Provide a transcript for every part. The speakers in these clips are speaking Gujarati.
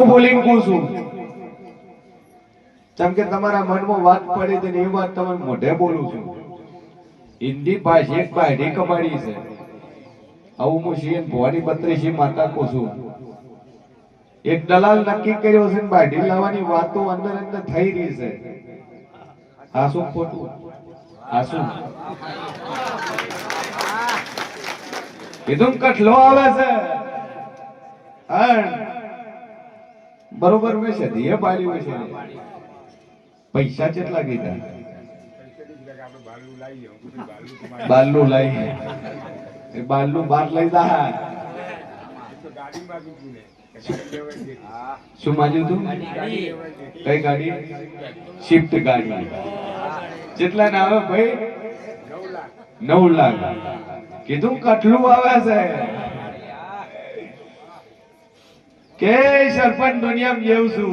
બોલીને કહું છું જેમ કે તમારા મનમાં વાત પડી તો એ વાત તમે મોઢે બોલું છું હિન્દી ભાષા એક બાયડી કમાડી છે આવું હું શિયન ભવાની 32 માતા કહું છું એક દલાલ નક્કી કર્યો છે બાયડી લાવવાની વાતો અંદર અંદર થઈ રહી છે આ શું ખોટું આ શું કીધું કટલો આવે છે બરોબર મેં છે ધીએ પાડ્યું છે પૈસા કેટલા કીધા બારલું લઈ બારલું બાર લઈ દા શું માજ્યું તું કઈ ગાડી શિફ્ટ ગાડી કેટલા ના આવે ભાઈ 9 લાખ કીધું કટલું આવે છે કે સરપંચ દુનિયામાં જેવું છું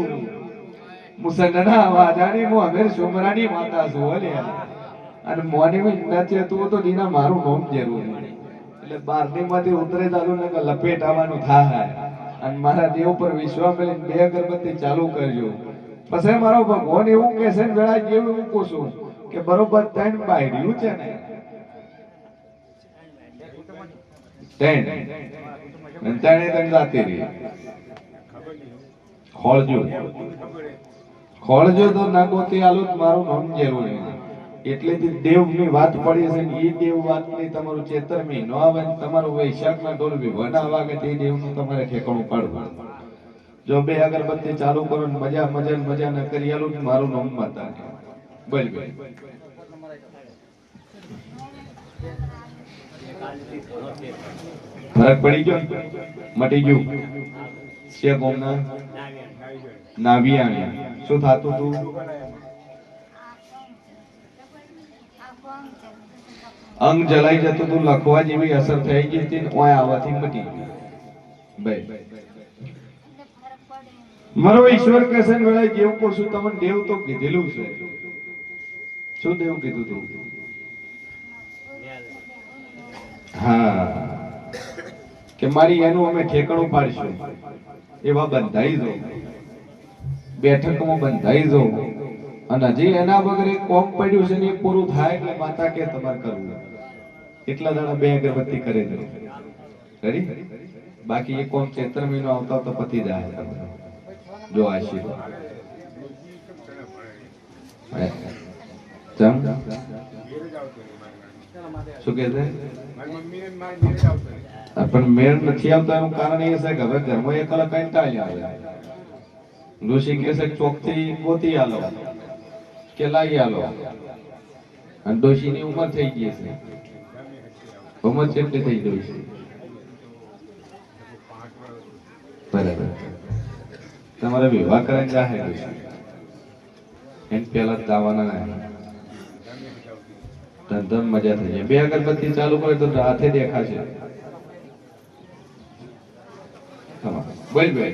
મુસન્ના વાજાની મો અમેર સુમરાની માતા છું ઓલે અને મોની મે નચે તું તો દીના મારું નામ જરૂર એટલે 12ની માંથી ઉતરે દાદુ ને લપેટ આવવાનું થાય અને મારા દેવ પર વિશ્વાસ કરીને 2 અગરબત્તી ચાલુ કરજો પછી મારો ભગવાન એવું કહે છે વેળા જેવું એવું કહું છું કે બરોબર 3 બાયડ્યું છે ને 3 જાતી રહી ખોળજો તો નાગોતી આલું મારું નામ જરૂરી એટલેથી દેવની વાત પડી છે ને એ દેવ વાતની તમારું ચેતર મહિનો આવે ને તમારું વૈશાખના ઢોલ વિવના વાગે તે દેવનું તમારે ઠેકાણું પાડવું જો 2 અગરબત્તી ચાલુ કરો ને મજા ન કરી આલું મારું નામ માતા બોલ બોલ ફરક પડી ગયો મટી ગયું છે કોમના નાવિયાણી શું થાતું તું અંગ જલાઈ જતું તું લખવા જેવી અસર થઈ ગઈ હતી ઓય આવવાથી મટી ગઈ ભાઈ મારો ઈશ્વર કહેશે ને વેળા જેવું કરશું તમને દેવ તો કીધેલું છે શું દેવ કીધું તું હા કે મારી એનું અમે ઠેકાણું પાડીશું એવા બંધાઈ દો બેઠકમાં બંધાઈ દો અને હજી એના વગર એક કોમ પડ્યું છે ને એ પૂરું થાય એટલે માતા કે તમારે કરવું એટલા દાડા 2 અગરબત્તી કરી દો કરી બાકી એ કોમ ચૈત્ર મહિનો આવતા તો પતી જાય જો આશીર્વાદ શું કે છે પણ મેળ નથી આવતા એનું કારણ એ છે કે હવે ઘરમાં એકલા કંટાળી આવે ઋષિ કે છે ચોકથી ગોતી આલો કે લાગી આલો અને ડોશીની ઉંમર થઈ ગઈ છે ઉંમર કેટલી થઈ ગઈ છે બરાબર તમારે વિવાહ કરીને જાહે એમ પેલા જવાના નહીં ધમ મજા થઈ જાય 2 અગરબત્તી ચાલુ કરે તો હાથે દેખાશે બોલ બોલ